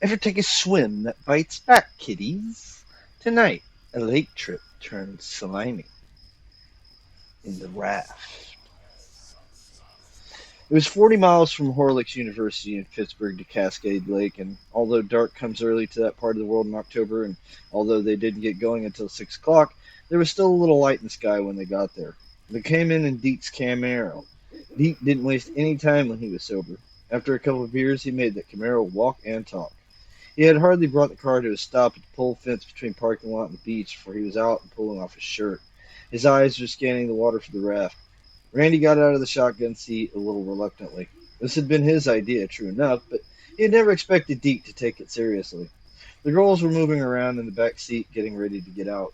Ever take a swim that bites back, kiddies? Tonight, a lake trip turns slimy in the Raft. It was 40 miles from Horlicks University in Pittsburgh to Cascade Lake, and although dark comes early to that part of the world in October, and although they didn't get going until 6 o'clock, there was still a little light in the sky when they got there. They came in Deke's Camaro. Deke didn't waste any time when he was sober. After a couple of beers, he made that Camaro walk and talk. He had hardly brought the car to a stop at the pole fence between parking lot and the beach before he was out and pulling off his shirt. His eyes were scanning the water for the raft. Randy got out of the shotgun seat a little reluctantly. This had been his idea, true enough, but he had never expected Deke to take it seriously. The girls were moving around in the back seat, getting ready to get out.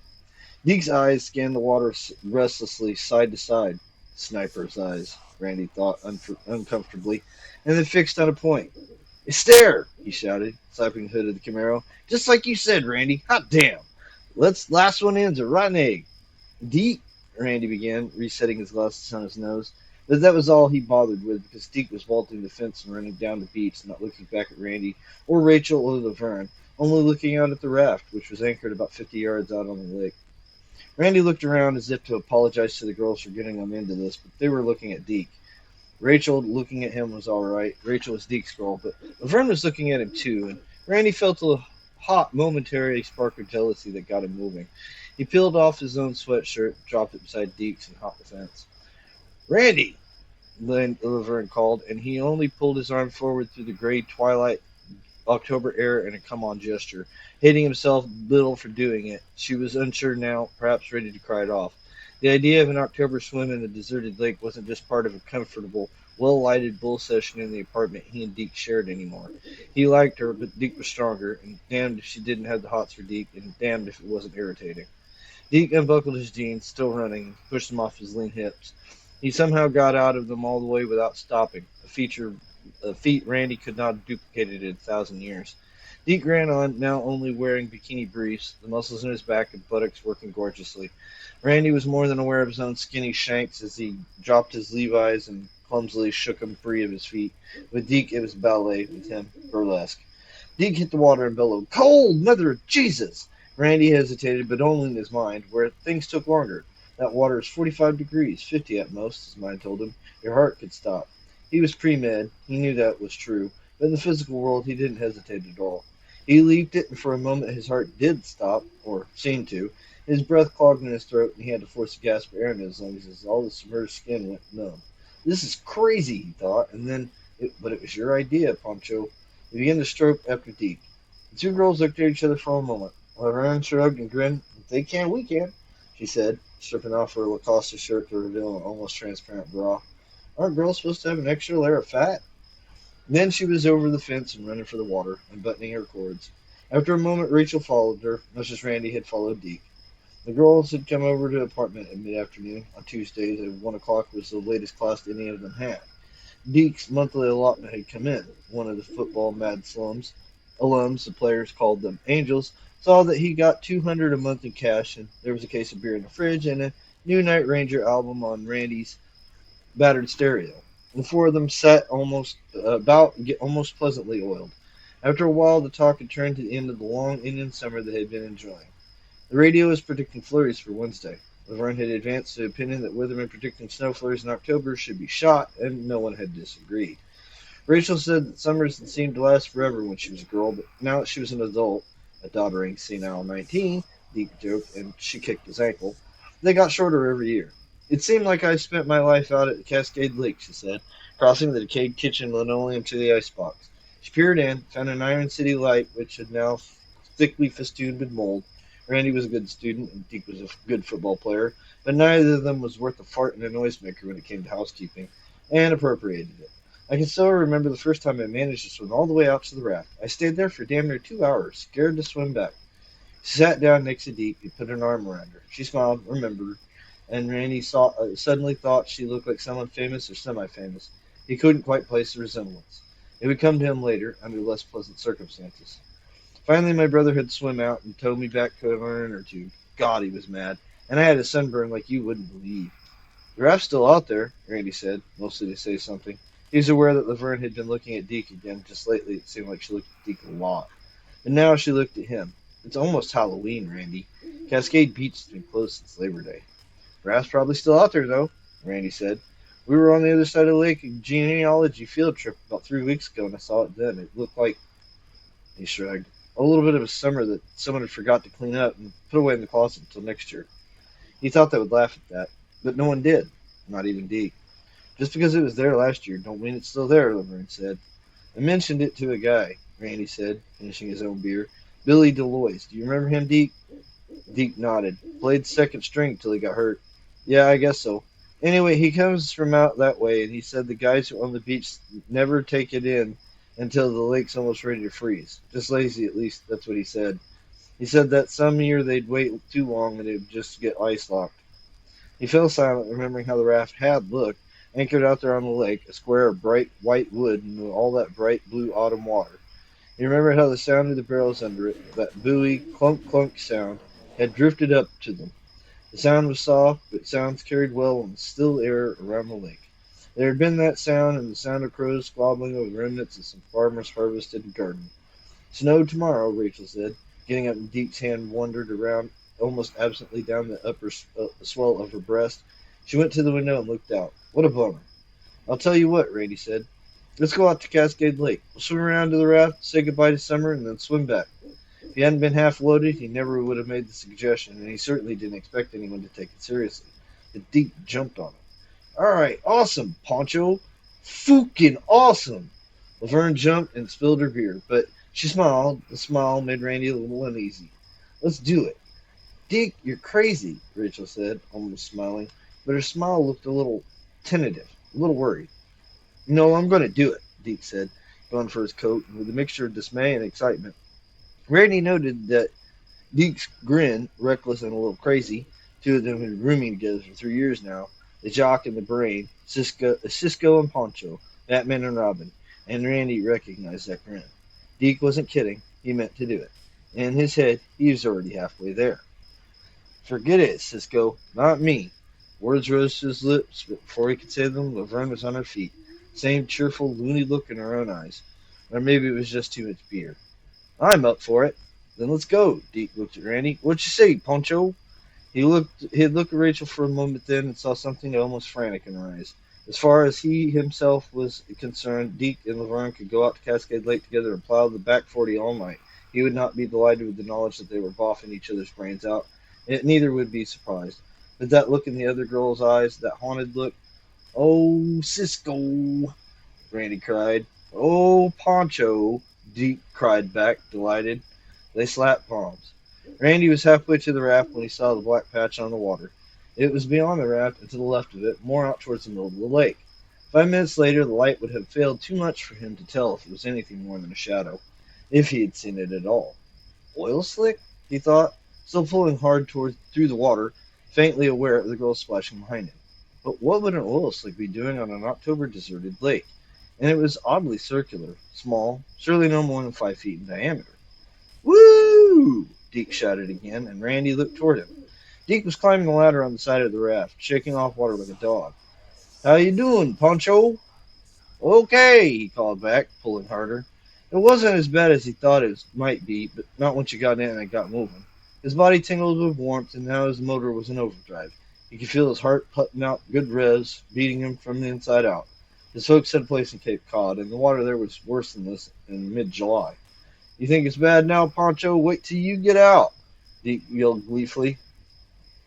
Deke's eyes scanned the water restlessly, side to side. Sniper's eyes, Randy thought uncomfortably, and then fixed on a point. "It's there!" he shouted, slapping the hood of the Camaro. "Just like you said, Randy. Hot damn! Last one in's a rotten egg." "Deke," Randy began, resetting his glasses on his nose. But that was all he bothered with, because Deke was vaulting the fence and running down the beach, not looking back at Randy or Rachel or Laverne, only looking out at the raft, which was anchored about 50 yards out on the lake. Randy looked around as if to apologize to the girls for getting him into this, but they were looking at Deke. Rachel looking at him was all right. Rachel was Deke's girl, but Laverne was looking at him too, and Randy felt a hot, momentary spark of jealousy that got him moving. He peeled off his own sweatshirt, dropped it beside Deke's, and hopped the fence. "Randy!" Laverne called, and he only pulled his arm forward through the gray twilight October air in a come-on gesture, hating himself little for doing it. She was unsure now, perhaps ready to cry it off. The idea of an October swim in a deserted lake wasn't just part of a comfortable, well-lighted bull session in the apartment he and Deke shared anymore. He liked her, but Deke was stronger, and damned if she didn't have the hots for Deke, and damned if it wasn't irritating. Deke unbuckled his jeans, still running, and pushed them off his lean hips. He somehow got out of them all the way without stopping, a feat Randy could not have duplicated in 1,000 years. Deke ran on, now only wearing bikini briefs, the muscles in his back and buttocks working gorgeously. Randy was more than aware of his own skinny shanks as he dropped his Levi's and clumsily shook them free of his feet. With Deke, it was ballet; with him, burlesque. Deke hit the water and bellowed, "Cold, mother of Jesus!" Randy hesitated, but only in his mind, where things took longer. That water is 45 degrees, 50 at most, his mind told him. Your heart could stop. He was pre-med. He knew that was true. But in the physical world, he didn't hesitate at all. He leaped it, and for a moment his heart did stop, or seemed to. His breath clogged in his throat, and he had to force a gasp of air into his lungs as all the submerged skin went numb. "This is crazy," he thought, and then, but it was your idea, Poncho. He began to stroke after Deke. The two girls looked at each other for a moment. Laverne shrugged and grinned. "If they can, we can," she said, stripping off her Lacoste shirt to reveal an almost transparent bra. "Aren't girls supposed to have an extra layer of fat?" Then she was over the fence and running for the water, unbuttoning her cords. After a moment, Rachel followed her, much as Randy had followed Deke. The girls had come over to the apartment at mid-afternoon. On Tuesdays at 1 o'clock was the latest class any of them had. Deke's monthly allotment had come in. One of the football mad alums, the players called them angels, saw that he got 200 a month in cash, and there was a case of beer in the fridge and a new Night Ranger album on Randy's battered stereo. The four of them sat almost pleasantly oiled. After a while, the talk had turned to the end of the long Indian summer they had been enjoying. The radio was predicting flurries for Wednesday. Laverne had advanced the opinion that weathermen predicting snow flurries in October should be shot, and no one had disagreed. Rachel said that summers had seemed to last forever when she was a girl, but now that she was an adult, a doddering senile 19, Deke joked, and she kicked his ankle, they got shorter every year. "It seemed like I spent my life out at Cascade Lake," she said, crossing the decayed kitchen linoleum to the icebox. She peered in, found an Iron City light which had now thickly festooned with mold. Randy was a good student, and Deke was a good football player, but neither of them was worth a fart and a noisemaker when it came to housekeeping, and appropriated it. "I can still remember the first time I managed to swim all the way out to the raft. I stayed there for damn near 2 hours, scared to swim back." She sat down next to Deke and put an arm around her. She smiled, remembered, and Randy suddenly thought she looked like someone famous or semi-famous. He couldn't quite place the resemblance. It would come to him later, under less pleasant circumstances. "Finally, my brother had swum out and towed me back to an inner tube. God, he was mad. And I had a sunburn like you wouldn't believe." "The raft's still out there," Randy said, mostly to say something. He was aware that Laverne had been looking at Deke again. Just lately, it seemed like she looked at Deke a lot. And now she looked at him. It's almost Halloween, Randy. Cascade Beach has been closed since Labor Day. Raft's probably still out there, though, Randy said. We were on the other side of the lake in genealogy field trip about 3 weeks ago, and I saw it then. It looked like, he shrugged, a little bit of a summer that someone had forgot to clean up and put away in the closet until next year. He thought they would laugh at that, but no one did, not even Deke. Just because it was there last year don't mean it's still there, Laverne said. I mentioned it to a guy, Randy said, finishing his own beer. Billy DeLoise. Do you remember him, Deke? Deke nodded. Played second string till he got hurt. Yeah, I guess so. Anyway, he comes from out that way, and he said the guys who own the beach never take it in until the lake's almost ready to freeze. Just lazy, at least. That's what he said. He said that some year they'd wait too long and it'd just get ice locked. He fell silent, remembering how the raft had looked, anchored out there on the lake, a square of bright white wood and all that bright blue autumn water. He remembered how the sound of the barrels under it, that buoy clunk clunk sound, had drifted up to them. The sound was soft, but sounds carried well on the still air around the lake. There had been that sound and the sound of crows squabbling over the remnants of some farmer's harvested garden. Snow tomorrow, Rachel said. Getting up, Deke's hand wandered around almost absently down the upper swell of her breast. She went to the window and looked out. What a bummer. I'll tell you what, Randy said. Let's go out to Cascade Lake. We'll swim around to the raft, say goodbye to summer, and then swim back. If he hadn't been half loaded, he never would have made the suggestion, and he certainly didn't expect anyone to take it seriously. But Deke jumped on it. All right, awesome, Poncho. Fucking awesome. Laverne jumped and spilled her beer, but she smiled. The smile made Randy a little uneasy. Let's do it. Deke, you're crazy, Rachel said, almost smiling, but her smile looked a little tentative, a little worried. No, I'm going to do it, Deke said, going for his coat, with a mixture of dismay and excitement. Randy noted that Deke's grin, reckless and a little crazy, two of them had been rooming together for 3 years now, the jock and the brain, Cisco and Poncho, Batman and Robin, and Randy recognized that grin. Deke wasn't kidding, he meant to do it. In his head, he was already halfway there. Forget it, Cisco, not me. Words rose to his lips, but before he could say them, Laverne was on her feet, same cheerful, loony look in her own eyes. Or maybe it was just too much beer. I'm up for it. Then let's go. Deke looked at Randy. What you say, Poncho? He had looked at Rachel for a moment then and saw something almost frantic in her eyes. As far as he himself was concerned, Deke and Laverne could go out to Cascade Lake together and plow the back 40 all night. He would not be delighted with the knowledge that they were boffing each other's brains out, and neither would be surprised. But that look in the other girl's eyes, that haunted look, oh, Cisco, Randy cried. Oh, Poncho, Deke cried back, delighted. They slapped palms. Randy was halfway to the raft when he saw the black patch on the water. It was beyond the raft and to the left of it, more out towards the middle of the lake. 5 minutes later, the light would have failed too much for him to tell if it was anything more than a shadow, if he had seen it at all. Oil slick? He thought, still pulling hard through the water, faintly aware of the girl splashing behind him. But what would an oil slick be doing on an October deserted lake? And it was oddly circular, small, surely no more than 5 feet in diameter. Woo! Deke shouted again, and Randy looked toward him. Deke was climbing the ladder on the side of the raft, shaking off water like a dog. How you doing, Poncho? Okay, he called back, pulling harder. It wasn't as bad as he thought it might be, but not once you got in and got moving. His body tingled with warmth, and now his motor was in overdrive. He could feel his heart putting out good revs, beating him from the inside out. His folks had a place in Cape Cod, and the water there was worse than this in mid-July. You think it's bad now, Poncho? Wait till you get out, Deke yelled gleefully.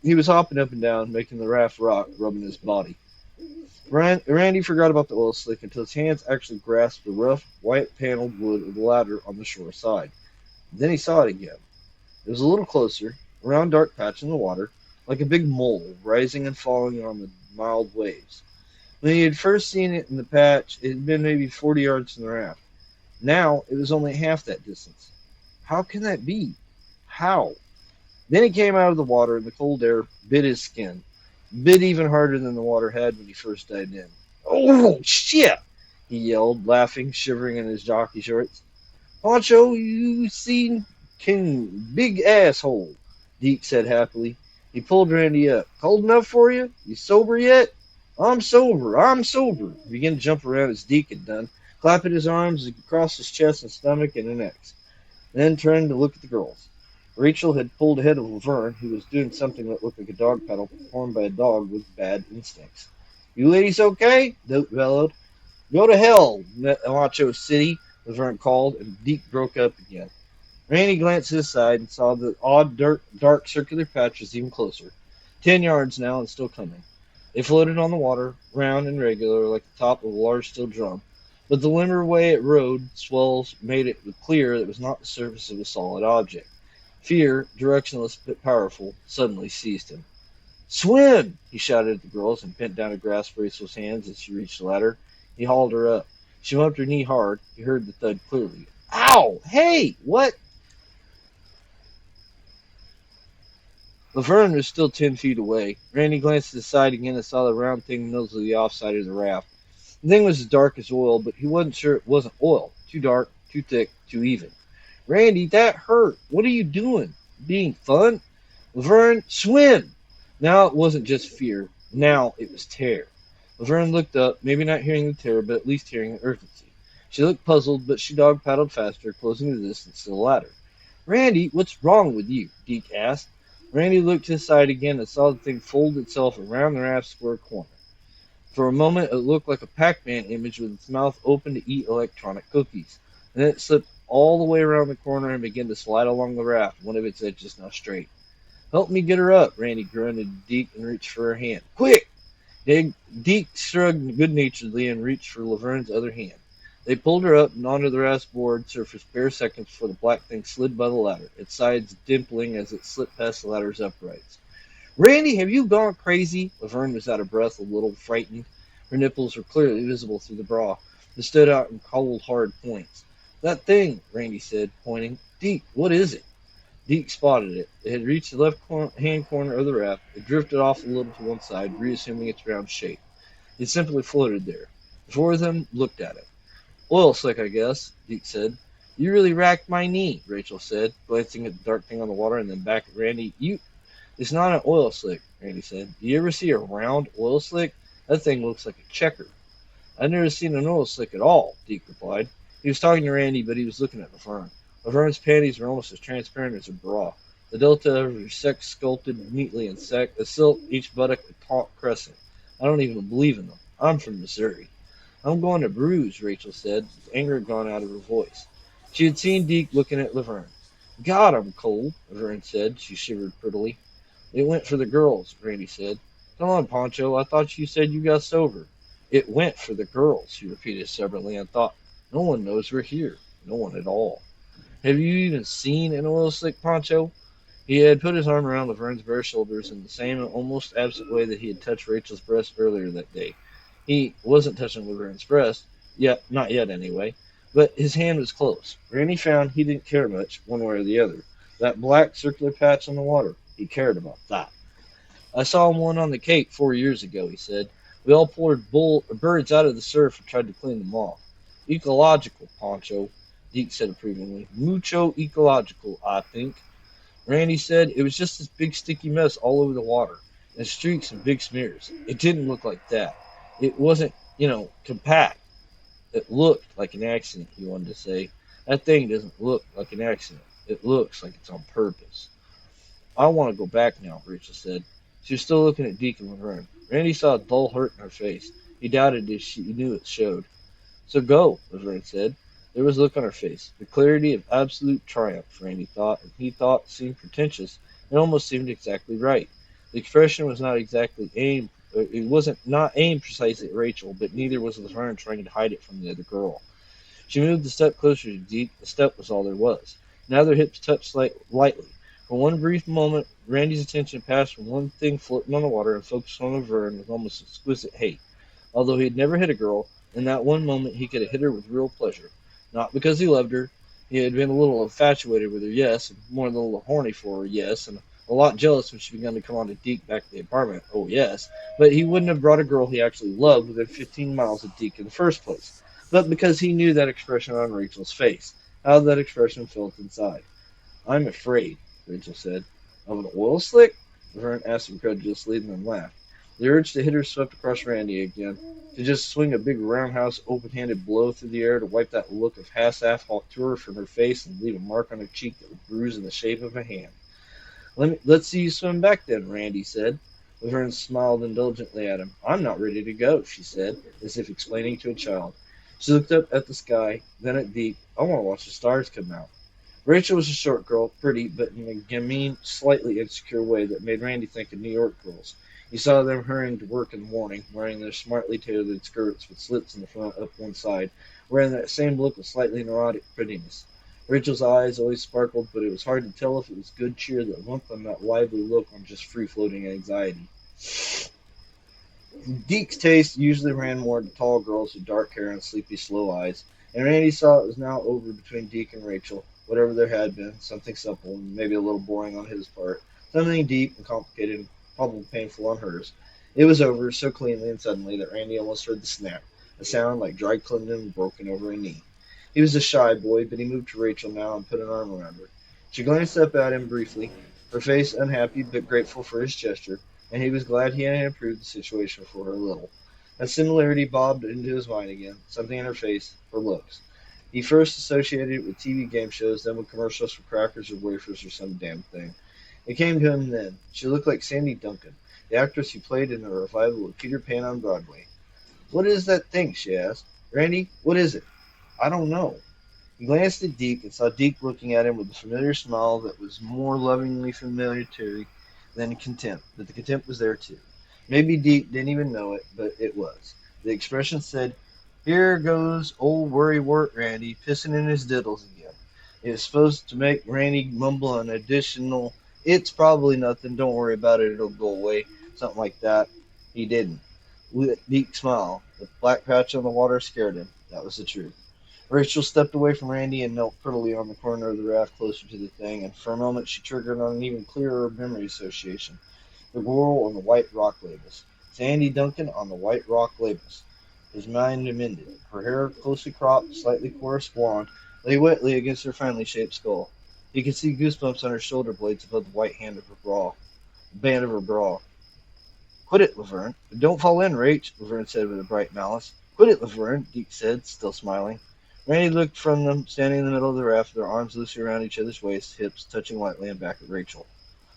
He was hopping up and down, making the raft rock, rubbing his body. Randy forgot about the oil slick until his hands actually grasped the rough, white-paneled wood of the ladder on the shore side. Then he saw it again. It was a little closer, a round dark patch in the water, like a big mole rising and falling on the mild waves. When he had first seen it in the patch, it had been maybe 40 yards from the raft. Now it was only half that distance. How can that be? How? Then he came out of the water, and the cold air bit his skin. Bit even harder than the water had when he first dived in. Oh, shit! He yelled, laughing, shivering in his jockey shorts. Poncho, you seen King Big Asshole, Deke said happily. He pulled Randy up. Cold enough for you? You sober yet? I'm sober. I'm sober. He began to jump around as Deke had done, clapping his arms across his chest and stomach and the necks. and then turned to look at the girls. Rachel had pulled ahead of Laverne, who was doing something that looked like a dog paddle performed by a dog with bad instincts. You ladies okay? Dope bellowed. Go to hell, Macho City, Laverne called, and Deke broke up again. Randy glanced to his side and saw the odd, dark circular patch was even closer. 10 yards now and still coming. They floated on the water, round and regular, like the top of a large steel drum. But the linear way it rode, swells, made it clear that it was not the surface of a solid object. Fear, directionless but powerful, suddenly seized him. Swim! He shouted at the girls and bent down to grasp Rachel's hands as she reached the ladder. He hauled her up. She bumped her knee hard. He heard the thud clearly. Ow! Hey! What? Laverne was still 10 feet away. Randy glanced to the side again and saw the round thing nosily off side of the raft. The thing was as dark as oil, but he wasn't sure it wasn't oil. Too dark, too thick, too even. Randy, that hurt. What are you doing? Being fun? Laverne, swim! Now it wasn't just fear. Now it was terror. Laverne looked up, maybe not hearing the terror, but at least hearing the urgency. She looked puzzled, but she dog paddled faster, closing the distance to the ladder. Randy, what's wrong with you? Deke asked. Randy looked to his side again and saw the thing fold itself around the raft's square corner. For a moment, it looked like a Pac-Man image with its mouth open to eat electronic cookies. Then it slipped all the way around the corner and began to slide along the raft, one of its edges now straight. Help me get her up, Randy grunted to Deke and reached for her hand. Quick! Deke shrugged good-naturedly and reached for Laverne's other hand. They pulled her up and onto the raft's board surface bare seconds before the black thing slid by the ladder, its sides dimpling as it slipped past the ladder's uprights. Randy, have you gone crazy? Laverne was out of breath, a little frightened. Her nipples were clearly visible through the bra. They stood out in cold, hard points. That thing, Randy said, pointing. Deke, what is it? Deke spotted it. It had reached the left-hand corner of the raft. It drifted off a little to one side, reassuming its round shape. It simply floated there. The four of them looked at it. Oil slick, I guess, Deke said. You really racked my knee, Rachel said, glancing at the dark thing on the water and then back at Randy. It's not an oil slick, Randy said. Do you ever see a round oil slick? That thing looks like a checker. I've never seen an oil slick at all, Deke replied. He was talking to Randy, but he was looking at Laverne. Laverne's panties were almost as transparent as her bra. The delta of her sex sculpted neatly in silk, each buttock a taut crescent. I don't even believe in them. I'm from Missouri. I'm going to bruise, Rachel said, with anger had gone out of her voice. She had seen Deke looking at Laverne. God, I'm cold, Laverne said. She shivered prettily. It went for the girls, Randy said. Come on, Pancho, I thought you said you got sober. It went for the girls, she repeated stubbornly, and thought, no one knows we're here. No one at all. Have you even seen an oil slick, Pancho? He had put his arm around Laverne's bare shoulders in the same almost absent way that he had touched Rachel's breast earlier that day. He wasn't touching Laverne's breast, yet, not yet anyway, but his hand was close. Randy found he didn't care much, one way or the other. That black circular patch on the water, he cared about that. I saw one on the Cape 4 years ago, he said. We all pulled birds out of the surf and tried to clean them off. Ecological, Pancho, Deke said approvingly. Mucho ecological, I think. Randy said it was just this big sticky mess all over the water, and streaks and big smears. It didn't look like that. It wasn't, compact. It looked like an accident, he wanted to say. That thing doesn't look like an accident. It looks like it's on purpose. I want to go back now, Rachel said. She was still looking at Deke and Laverne. Randy saw a dull hurt in her face. He doubted if she knew it showed. So go, Laverne said. There was a look on her face, the clarity of absolute triumph, Randy thought, and he thought seemed pretentious. It almost seemed exactly right. The expression was not exactly aimed. It wasn't not aimed precisely at Rachel, but neither was Laverne trying to hide it from the other girl. She moved a step closer to Deke. A step was all there was. Now their hips touched lightly. For one brief moment, Randy's attention passed from one thing floating on the water and focused on Laverne with almost exquisite hate. Although he had never hit a girl, in that one moment he could have hit her with real pleasure. Not because he loved her. He had been a little infatuated with her, yes, and more than a little horny for her, yes, and a lot jealous when she began to come on to Deke back at the apartment, oh yes. But he wouldn't have brought a girl he actually loved within 15 miles of Deke in the first place. But because he knew that expression on Rachel's face, how that expression felt inside. I'm afraid, Rachel said. Of an oil slick? Vern asked incredulously and then laughed. The urge to hit her swept across Randy again, to just swing a big roundhouse open-handed blow through the air to wipe that look of half hauteur from her face and leave a mark on her cheek that would bruise in the shape of a hand. Let's see you swim back then, Randy said. Laverne smiled indulgently at him. I'm not ready to go, she said, as if explaining to a child. She looked up at the sky, then at Deke. I want to watch the stars come out. Rachel was a short girl, pretty, but in a gamine, slightly insecure way that made Randy think of New York girls. He saw them hurrying to work in the morning, wearing their smartly tailored skirts with slits in the front up one side, wearing that same look of slightly neurotic prettiness. Rachel's eyes always sparkled, but it was hard to tell if it was good cheer that went on that lively look or just free-floating anxiety. Deke's taste usually ran more to tall girls with dark hair and sleepy, slow eyes, and Randy saw it was now over between Deke and Rachel, whatever there had been, something simple and maybe a little boring on his part, something deep and complicated and probably painful on hers. It was over so cleanly and suddenly that Randy almost heard the snap, a sound like dry clothing broken over a knee. He was a shy boy, but he moved to Rachel now and put an arm around her. She glanced up at him briefly, her face unhappy but grateful for his gesture, and he was glad he had improved the situation for her a little. A similarity bobbed into his mind again, something in her face, her looks. He first associated it with TV game shows, then with commercials for crackers or wafers or some damn thing. It came to him then. She looked like Sandy Duncan, the actress who played in the revival of Peter Pan on Broadway. What is that thing? She asked. Randy, what is it? I don't know. He glanced at Deke and saw Deke looking at him with a familiar smile that was more lovingly familiar than contempt, but the contempt was there too. Maybe Deke didn't even know it, but it was. The expression said, here goes old worrywart Randy pissing in his diddles again. It was supposed to make Randy mumble an additional, it's probably nothing, don't worry about it, it'll go away, something like that. He didn't. Deke smiled. The black patch on the water scared him. That was the truth. Rachel stepped away from Randy and knelt prettily on the corner of the raft closer to the thing, and for a moment she triggered on an even clearer memory association. The girl on the white rock labels. Sandy Duncan on the white rock labels. His mind amended. Her hair, closely cropped, slightly coarse blonde, lay wetly against her finely shaped skull. He could see goosebumps on her shoulder blades above the white band of her bra. Quit it, Laverne. Don't fall in, Rach, Laverne said with a bright malice. Quit it, Laverne, Deke said, still smiling. Randy looked from them, standing in the middle of the raft, their arms loosely around each other's waists, hips touching lightly, and back at Rachel.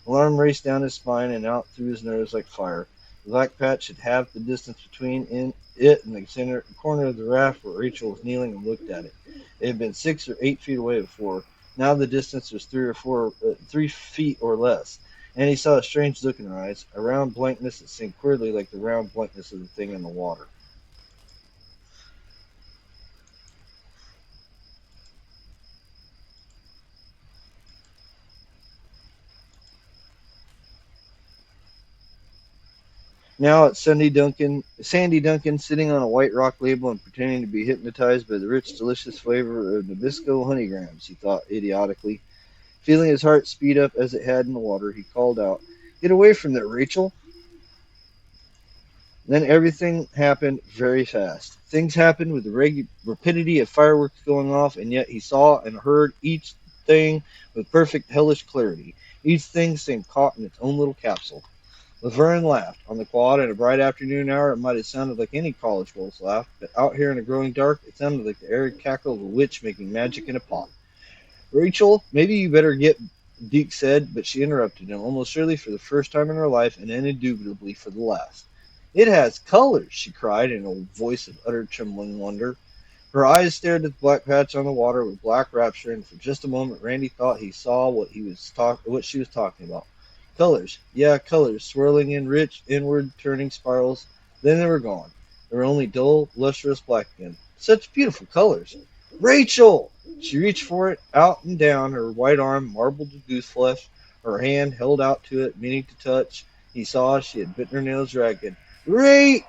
Alarm raced down his spine and out through his nose like fire. The black patch had halved the distance between it and the corner of the raft where Rachel was kneeling and looked at it. It had been 6 or 8 feet away before. Now the distance was 3 feet or less, and he saw a strange look in her eyes, a round blankness that seemed queerly like the round blankness of the thing in the water. Now it's Sandy Duncan sitting on a white rock label and pretending to be hypnotized by the rich, delicious flavor of Nabisco honeygrams, he thought idiotically. Feeling his heart speed up as it had in the water, he called out, Get away from there, Rachel! Then everything happened very fast. Things happened with the rapidity of fireworks going off, and yet he saw and heard each thing with perfect hellish clarity. Each thing seemed caught in its own little capsule. Laverne laughed. On the quad at a bright afternoon hour, it might have sounded like any college girl's laugh, but out here in the growing dark, it sounded like the airy cackle of a witch making magic in a pot. Rachel, maybe you better get, Deke said, but she interrupted him, almost surely for the first time in her life, and indubitably for the last. It has colors, she cried in a voice of utter trembling wonder. Her eyes stared at the black patch on the water with black rapture, and for just a moment Randy thought he saw what she was talking about. Colors, yeah, colors, swirling in rich, inward turning spirals. Then they were gone. They were only dull, lustrous black again. Such beautiful colors. Rachel! She reached for it, out and down, her white arm marbled with goose flesh, her hand held out to it, meaning to touch. He saw she had bitten her nails ragged. Ray!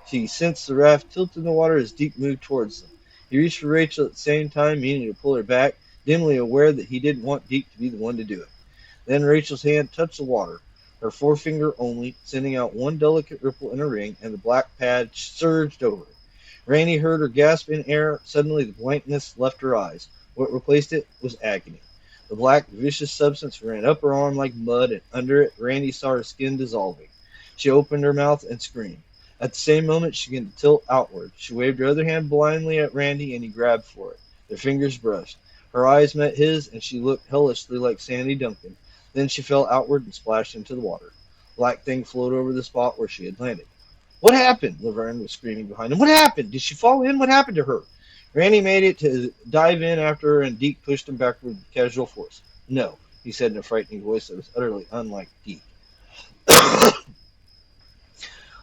She sensed the raft tilt in the water as Deke moved towards them. He reached for Rachel at the same time, meaning to pull her back, dimly aware that he didn't want Deke to be the one to do it. Then Rachel's hand touched the water, her forefinger only, sending out one delicate ripple in a ring, and the black pad surged over it. Randy heard her gasp in air. Suddenly the blankness left her eyes. What replaced it was agony. The black, vicious substance ran up her arm like mud, and under it Randy saw her skin dissolving. She opened her mouth and screamed. At the same moment, she began to tilt outward. She waved her other hand blindly at Randy, and he grabbed for it. Their fingers brushed. Her eyes met his, and she looked hellishly like Sandy Duncan. Then she fell outward and splashed into the water. Black Thing floated over the spot where she had landed. What happened? Laverne was screaming behind him. What happened? Did she fall in? What happened to her? Randy made it to dive in after her, and Deke pushed him backward with casual force. No, he said in a frightening voice that was utterly unlike Deke.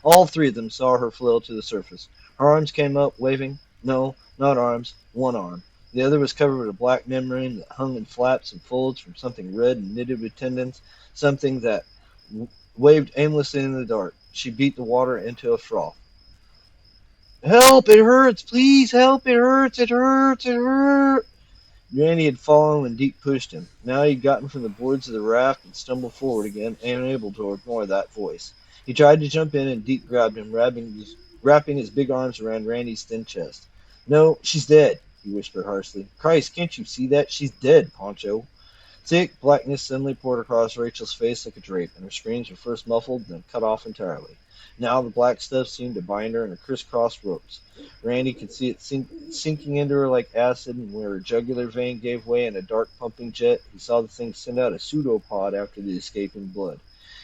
All three of them saw her flail to the surface. Her arms came up, waving. No, not arms. One arm. The other was covered with a black membrane that hung in flaps and folds from something red and knitted with tendons, something that waved aimlessly in the dark. She beat the water into a froth. Help! It hurts! Please help! It hurts! It hurts! It hurts! Randy had fallen when Deke pushed him. Now he had gotten from the boards of the raft and stumbled forward again, unable to ignore that voice. He tried to jump in, and Deke grabbed him, wrapping his big arms around Randy's thin chest. No, she's dead, he whispered harshly. Christ, can't you see that? She's dead, Poncho. Thick blackness suddenly poured across Rachel's face like a drape, and her screams were first muffled, then cut off entirely. Now the black stuff seemed to bind her in a crisscross ropes. Randy could see it sinking into her like acid, and where her jugular vein gave way in a dark pumping jet, he saw the thing send out a pseudopod after the escaping blood.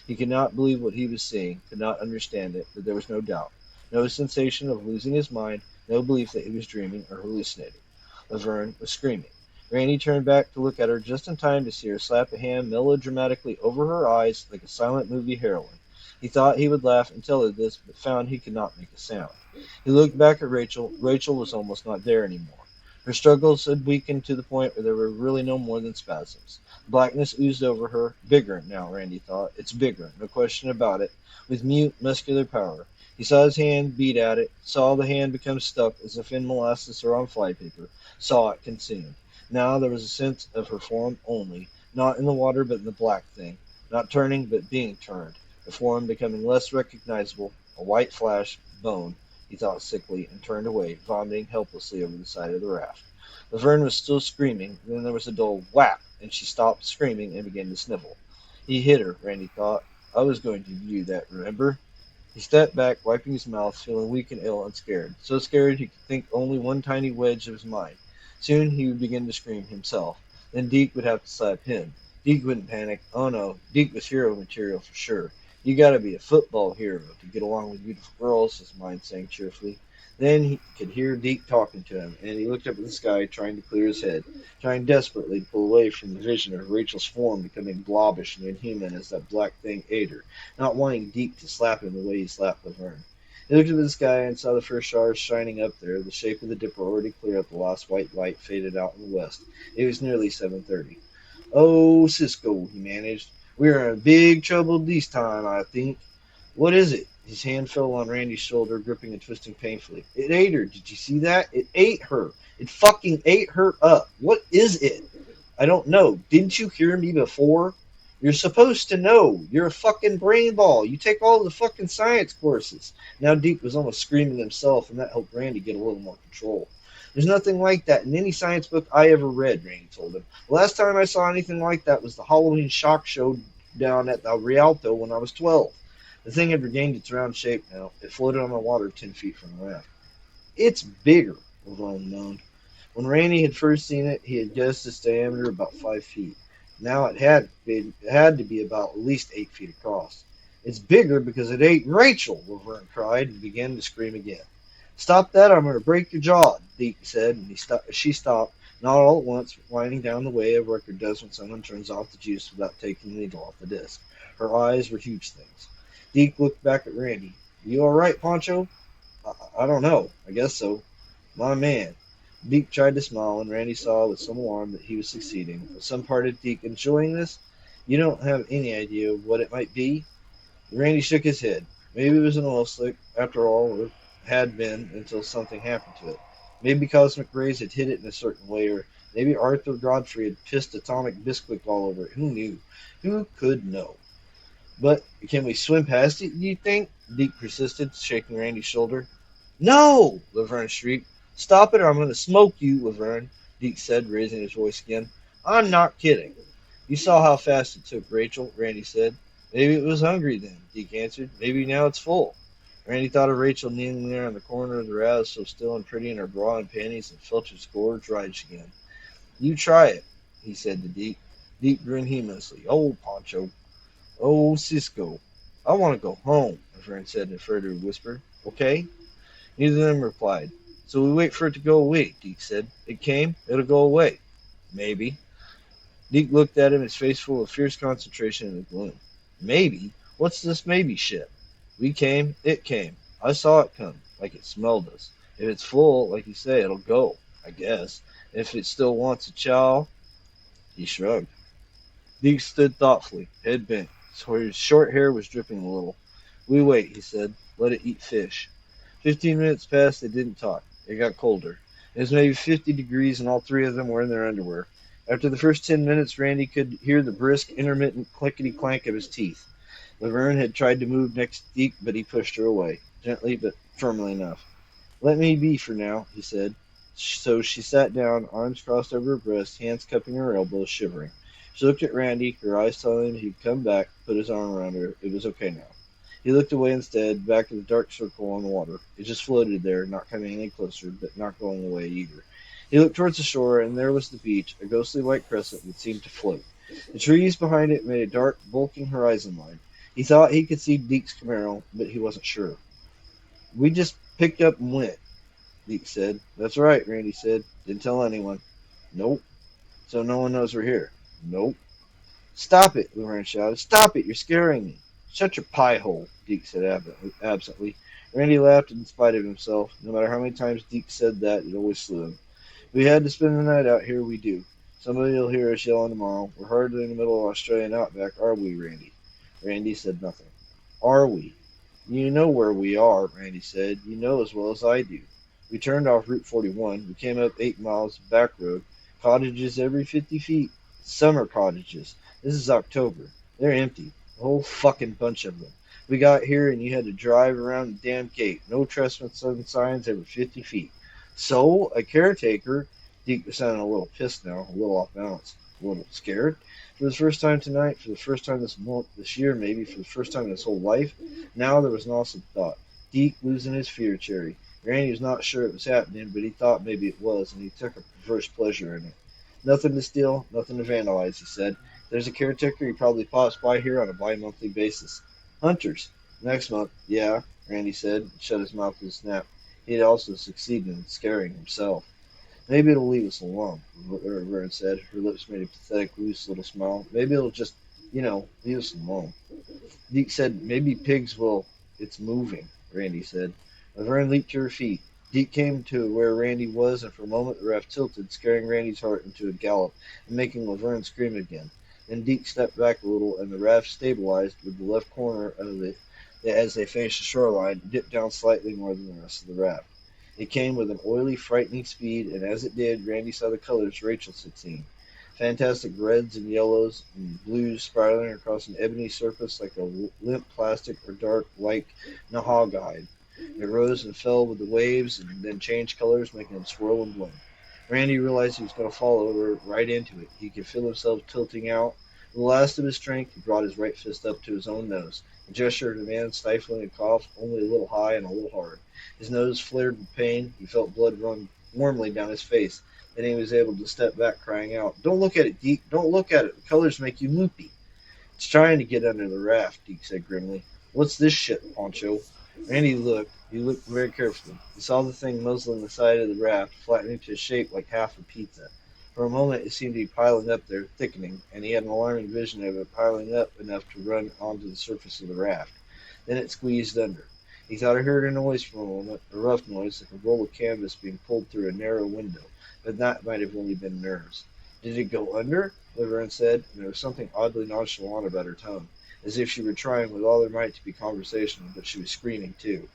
He could not believe what he was seeing, could not understand it, but there was no doubt. No sensation of losing his mind, no belief that he was dreaming or hallucinating. Laverne was screaming. Randy turned back to look at her just in time to see her slap a hand melodramatically over her eyes like a silent movie heroine. He thought he would laugh and tell her this, but found he could not make a sound. He looked back at Rachel. Rachel was almost not there anymore. Her struggles had weakened to the point where there were really no more than spasms. Blackness oozed over her. Bigger now, Randy thought. It's bigger, no question about it, with mute, muscular power. He saw his hand beat at it, saw the hand become stuck as if in molasses or on flypaper, saw it consumed. Now there was a sense of her form only, not in the water but in the black thing, not turning but being turned, the form becoming less recognizable, a white flash, bone, he thought sickly, and turned away, vomiting helplessly over the side of the raft. Laverne was still screaming, then there was a dull whap, and she stopped screaming and began to snivel. He hit her, Randy thought. I was going to do that, remember? He stepped back, wiping his mouth, feeling weak and ill and scared. So scared he could think only one tiny wedge of his mind. Soon he would begin to scream himself. Then Deke would have to slap him. Deke wouldn't panic. Oh no, Deke was hero material for sure. You gotta be a football hero to get along with beautiful girls, his mind sang cheerfully. Then he could hear Deke talking to him, and he looked up at the sky, trying to clear his head, trying desperately to pull away from the vision of Rachel's form becoming blobbish and inhuman as that black thing ate her, not wanting Deke to slap him the way he slapped Laverne. He looked up at the sky and saw the first stars shining up there, the shape of the dipper already clear as the last white light faded out in the west. It was nearly 7:30. Oh, Cisco, he managed. We're in big trouble this time, I think. What is it? His hand fell on Randy's shoulder, gripping and twisting painfully. It ate her. Did you see that? It ate her. It fucking ate her up. What is it? I don't know. Didn't you hear me before? You're supposed to know. You're a fucking brain ball. You take all the fucking science courses. Now Deke was almost screaming himself, and that helped Randy get a little more control. There's nothing like that in any science book I ever read, Randy told him. The last time I saw anything like that was the Halloween shock show down at the Rialto when I was 12. The thing had regained its round shape now. It floated on the water 10 feet from the raft. It's bigger, Laverne moaned. When Randy had first seen it, he had guessed its diameter about 5 feet. Now it had to be about at least 8 feet across. It's bigger because it ate Rachel, Laverne cried and began to scream again. Stop that, I'm going to break your jaw, Deke said, and she stopped, not all at once, but winding down the way a record does when someone turns off the juice without taking the needle off the disc. Her eyes were huge things. Deke looked back at Randy. You all right, Poncho? I don't know. I guess so. My man. Deke tried to smile, and Randy saw with some alarm that he was succeeding. Was some part of Deke enjoying this? You don't have any idea what it might be? Randy shook his head. Maybe it was an oil slick, after all, or had been until something happened to it. Maybe cosmic rays had hit it in a certain way, or maybe Arthur Godfrey had pissed atomic bisquick all over it. Who knew? Who could know? But can we swim past it, do you think? Deke persisted, shaking Randy's shoulder. No! Laverne shrieked. Stop it or I'm going to smoke you, Laverne, Deke said, raising his voice again. I'm not kidding. You saw how fast it took Rachel, Randy said. Maybe it was hungry then, Deke answered. Maybe now it's full. Randy thought of Rachel kneeling there on the corner of the raft, so still and pretty in her bra and panties, and felt his gorge rise again. You try it, he said to Deke. Deke grinned humorously. Oh, Poncho. Oh, Cisco. I want to go home, Laverne said in a furtive whisper. Okay? Neither of them replied. So we wait for it to go away, Deke said. It came, it'll go away. Maybe. Deke looked at him, his face full of fierce concentration in the gloom. Maybe? What's this maybe shit? We came, it came. I saw it come, like it smelled us. If it's full, like you say, it'll go, I guess. If it still wants a chow, he shrugged. Deke stood thoughtfully, head bent. His short hair was dripping a little. We wait, he said. Let it eat fish. 15 minutes passed, they didn't talk. It got colder. It was maybe 50 degrees, and all three of them were in their underwear. After the first 10 minutes, Randy could hear the brisk, intermittent clickety clank of his teeth. Laverne had tried to move next to Deke, but he pushed her away, gently but firmly enough. Let me be for now, he said. So she sat down, arms crossed over her breast, hands cupping her elbows, shivering. She looked at Randy, her eyes telling him he'd come back, put his arm around her. It was okay now. He looked away instead, back at the dark circle on the water. It just floated there, not coming any closer, but not going away either. He looked towards the shore, and there was the beach, a ghostly white crescent that seemed to float. The trees behind it made a dark, bulking horizon line. He thought he could see Deke's Camaro, but he wasn't sure. We just picked up and went, Deke said. That's right, Randy said. Didn't tell anyone. Nope. So no one knows we're here. Nope. Stop it, Laverne shouted. Stop it, you're scaring me. Shut your pie hole, Deke said absently. Randy laughed in spite of himself. No matter how many times Deke said that, it always slew him. We had to spend the night out here, we do. Somebody will hear us yelling tomorrow. We're hardly in the middle of Australian outback, are we, Randy? Randy said nothing. Are we? You know where we are, Randy said. You know as well as I do. We turned off Route 41. We came up 8 miles back road. Cottages every 50 feet. Summer cottages. This is October. They're empty. A whole fucking bunch of them. We got here and you had to drive around the damn gate. No trespassing signs every 50 feet. So, a caretaker, Deke was sounding a little pissed now, a little off balance, a little scared. For the first time tonight, for the first time this month, this year, maybe for the first time in his whole life, now there was an awesome thought. Deke losing his fear cherry. Randy was not sure it was happening, but he thought maybe it was, and he took a perverse pleasure in it. Nothing to steal, nothing to vandalize, he said. If there's a caretaker, he probably pops by here on a bi-monthly basis. Hunters. Next month, yeah, Randy said, and shut his mouth with a snap. He had also succeeded in scaring himself. Maybe it'll leave us alone, Vern said. Her lips made a pathetic, loose little smile. Maybe it'll just, leave us alone. Deke said, maybe pigs will. It's moving, Randy said. Laverne leaped to her feet. Deke came to where Randy was, and for a moment the raft tilted, scaring Randy's heart into a gallop and making Laverne scream again. Then Deke stepped back a little, and the raft stabilized with the left corner of it as they finished the shoreline, dipped down slightly more than the rest of the raft. It came with an oily, frightening speed, and as it did, Randy saw the colors Rachel had seen. Fantastic reds and yellows and blues spiraling across an ebony surface like a limp plastic or dark like Nahagide. It rose and fell with the waves and then changed colors, making them swirl and bloom. Randy realized he was going to fall over right into it. He could feel himself tilting out. With the last of his strength, he brought his right fist up to his own nose. A gesture of a man stifling a cough, only a little high and a little hard. His nose flared with pain. He felt blood run warmly down his face. Then he was able to step back, crying out, "Don't look at it, Deke! Don't look at it! The colors make you loopy!" "It's trying to get under the raft," Deke said grimly. "What's this shit, Poncho?" Randy looked. He looked very carefully. He saw the thing muzzling the side of the raft, flattening to a shape like half a pizza. For a moment it seemed to be piling up there, thickening, and he had an alarming vision of it piling up enough to run onto the surface of the raft. Then it squeezed under. He thought he heard a noise for a moment, a rough noise, like a roll of canvas being pulled through a narrow window, but that might have only been nerves. "Did it go under?" Laverne said, and there was something oddly nonchalant about her tone, as if she were trying with all her might to be conversational, but she was screaming too.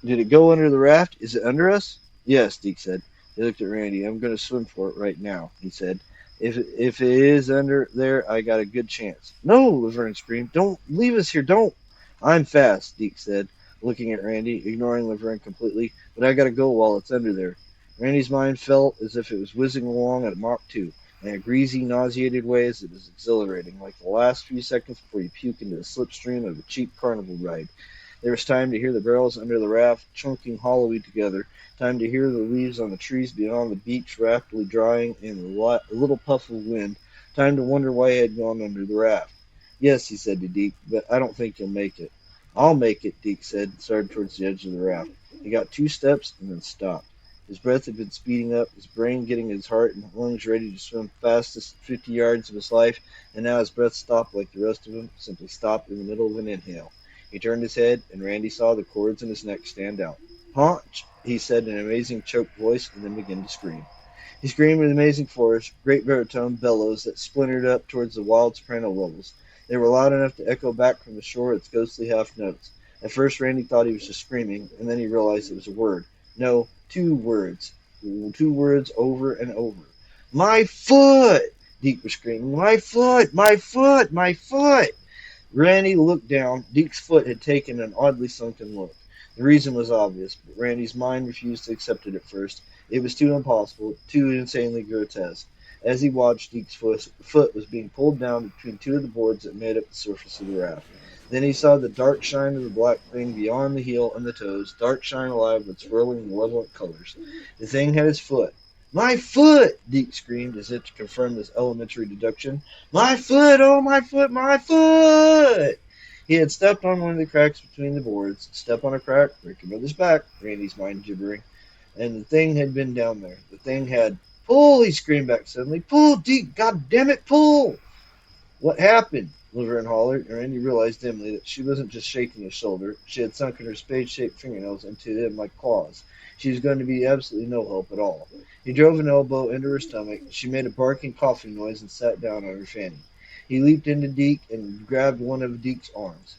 "Did it go under the raft? Is it under us?" "Yes," Deke said. He looked at Randy. "I'm going to swim for it right now," he said. If it is under there, I got a good chance." "No!" Laverne screamed. "Don't leave us here! Don't!" "I'm fast," Deke said. looking at Randy, ignoring Laverne completely. But I gotta go while it's under there. Randy's mind felt as if it was whizzing along at Mach 2, in a greasy, nauseated way as it was exhilarating, like the last few seconds before you puke into the slipstream of a cheap carnival ride. There was time to hear the barrels under the raft chunking hollowly together, time to hear the leaves on the trees beyond the beach rapidly drying in a little puff of wind, time to wonder why he had gone under the raft. Yes, he said to Deke, but I don't think you'll make it. I'll make it, Deke said, and started towards the edge of the raft. He got 2 steps and then stopped. His breath had been speeding up, his brain getting his heart and lungs ready to swim fastest 50 yards of his life, and now his breath stopped like the rest of him, simply stopped in the middle of an inhale. He turned his head, and Randy saw the cords in his neck stand out. Haunch! He said in an amazing choked voice, and then began to scream. He screamed with amazing force, great baritone bellows that splintered up towards the wild soprano levels. They were loud enough to echo back from the shore its ghostly half notes. At first Randy thought he was just screaming, and then he realized it was a word. No, 2 words. 2 words over and over. My foot! Deke was screaming. My foot! My foot! My foot! Randy looked down. Deke's foot had taken an oddly sunken look. The reason was obvious, but Randy's mind refused to accept it at first. It was too impossible, too insanely grotesque. As he watched, Deke's foot was being pulled down between 2 of the boards that made up the surface of the raft. Then he saw the dark shine of the black thing beyond the heel and the toes, dark shine alive with swirling, malevolent colors. The thing had his foot. My foot! Deke screamed as if to confirm this elementary deduction. My foot! Oh, my foot! My foot! He had stepped on one of the cracks between the boards. Step on a crack, break your mother's back, Randy's mind gibbering. And the thing had been down there. The thing had. Pull! He screamed back suddenly. Pull, Deke! God damn it, pull! What happened? Laverne hollered, and Randy realized dimly that she wasn't just shaking his shoulder. She had sunken her spade-shaped fingernails into them like claws. She was going to be absolutely no help at all. He drove an elbow into her stomach. She made a barking, coughing noise and sat down on her fanny. He leaped into Deke and grabbed one of Deke's arms.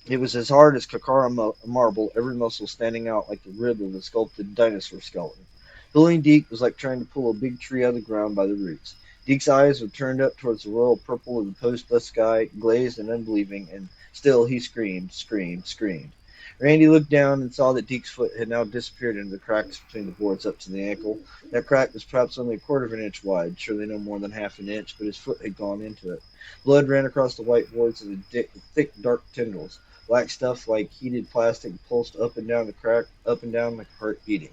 It was as hard as Kakara marble, every muscle standing out like the rib of a sculpted dinosaur skeleton. Pulling Deke was like trying to pull a big tree out of the ground by the roots. Deke's eyes were turned up towards the royal purple of the post-dust sky, glazed and unbelieving, and still he screamed, screamed, screamed. Randy looked down and saw that Deke's foot had now disappeared into the cracks between the boards up to the ankle. That crack was perhaps only a quarter of an inch wide, surely no more than half an inch, but his foot had gone into it. Blood ran across the white boards in thick, dark tendrils. Black stuff like heated plastic pulsed up and down the crack, up and down like a heart beating.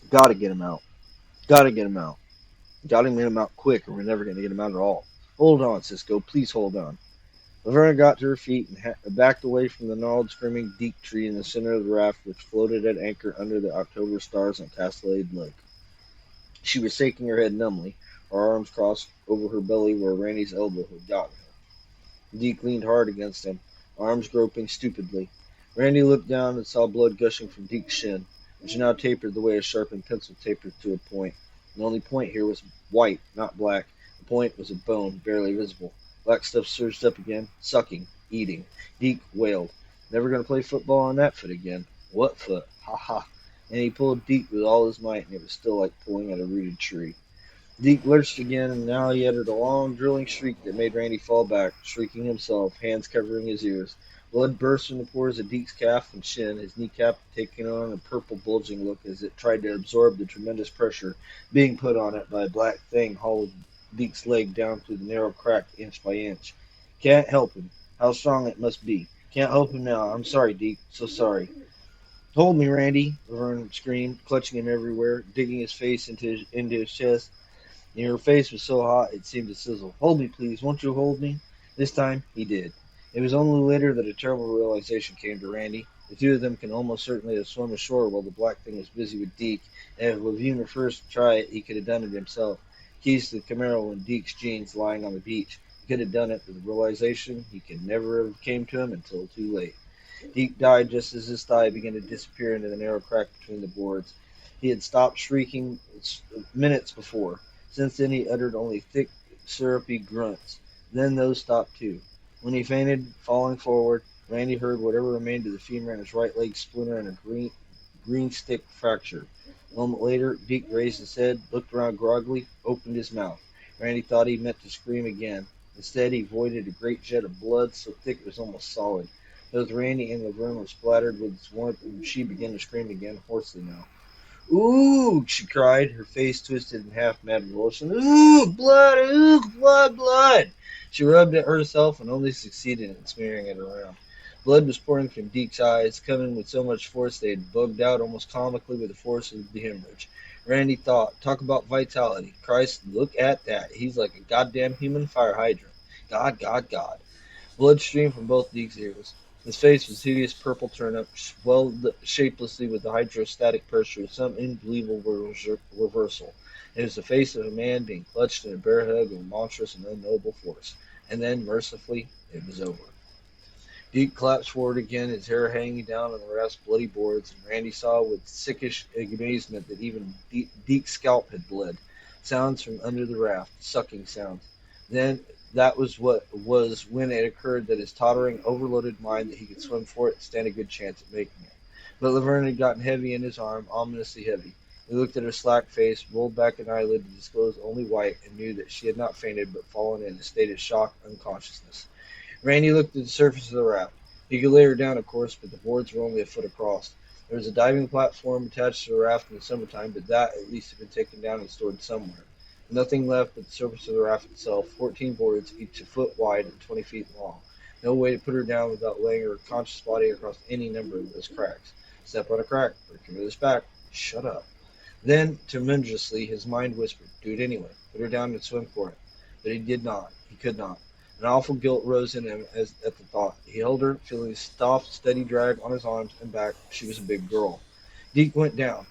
Gotta get him out. Gotta get him out. Gotta get him out quick, or we're never gonna get him out at all. Hold on, Cisco. Please hold on. Laverne got to her feet and backed away from the gnarled, screaming deep tree in the center of the raft, which floated at anchor under the October stars on Castellade Lake. She was shaking her head numbly, her arms crossed over her belly where Randy's elbow had gotten her. Deke leaned hard against him, arms groping stupidly. Randy looked down and saw blood gushing from Deke's shin, which now tapered the way a sharpened pencil tapers to a point. The only point here was white, not black. The point was a bone, barely visible. Black stuff surged up again, sucking, eating. Deke wailed. Never going to play football on that foot again. What foot? Ha ha. And he pulled Deke with all his might, and it was still like pulling at a rooted tree. Deke lurched again, and now he uttered a long, drilling shriek that made Randy fall back, shrieking himself, hands covering his ears. Blood burst from the pores of Deke's calf and shin, his kneecap taking on a purple, bulging look as it tried to absorb the tremendous pressure being put on it by a black thing hauled Deke's leg down through the narrow crack inch by inch. Can't help him. How strong it must be. Can't help him now. I'm sorry, Deke. So sorry. Hold me, Randy, Laverne screamed, clutching him everywhere, digging his face into his chest. And her face was so hot it seemed to sizzle. Hold me, please. Won't you hold me? This time he did. It was only later that a terrible realization came to Randy. The two of them can almost certainly have swum ashore while the black thing was busy with Deke, and if Levine were first to try it, he could have done it himself. Keys to the Camaro and Deke's jeans lying on the beach. He could have done it, but the realization he could never have came to him until too late. Deke died just as his thigh began to disappear into the narrow crack between the boards. He had stopped shrieking minutes before. Since then he uttered only thick, syrupy grunts. Then those stopped too. When he fainted, falling forward, Randy heard whatever remained of the femur in his right leg splinter and a green stick fracture. A moment later, Deke raised his head, looked around groggily, opened his mouth. Randy thought he meant to scream again. Instead, he voided a great jet of blood so thick it was almost solid. Both Randy and Laverne were splattered with its warmth, and she began to scream again, hoarsely now. "Ooh!" she cried, her face twisted in half-mad revulsion. "Ooh! Blood! Ooh! Blood! Blood!" She rubbed at herself and only succeeded in smearing it around. Blood was pouring from Deke's eyes, coming with so much force they had bugged out almost comically with the force of the hemorrhage. Randy thought, talk about vitality. Christ, look at that. He's like a goddamn human fire hydrant. God, God, God. Blood streamed from both Deke's ears. His face was hideous purple turnip, swelled shapelessly with the hydrostatic pressure of some unbelievable reversal. It was the face of a man being clutched in a bear hug of a monstrous and unknowable force. And then, mercifully, it was over. Deke collapsed forward again, his hair hanging down on the Raft's bloody boards, and Randy saw with sickish amazement that even Deke's scalp had bled. Sounds from under the raft, sucking sounds. Then that was when it occurred that his tottering, overloaded mind that he could swim for it and stand a good chance at making it. But Laverne had gotten heavy in his arm, ominously heavy. He looked at her slack face, rolled back an eyelid to disclose only white, and knew that she had not fainted but fallen in a state of shocked unconsciousness. Randy looked at the surface of the raft. He could lay her down, of course, but the boards were only a foot across. There was a diving platform attached to the raft in the summertime, but that at least had been taken down and stored somewhere. Nothing left but the surface of the raft itself, 14 boards, each a foot wide and 20 feet long. No way to put her down without laying her conscious body across any number of those cracks. Step on a crack, break your mother's back. Shut up. Then, tremendously, his mind whispered, do it anyway. Put her down and swim for it. But he did not. He could not. An awful guilt rose in him at the thought. He held her, feeling the soft, steady drag on his arms and back. She was a big girl. Deke went down.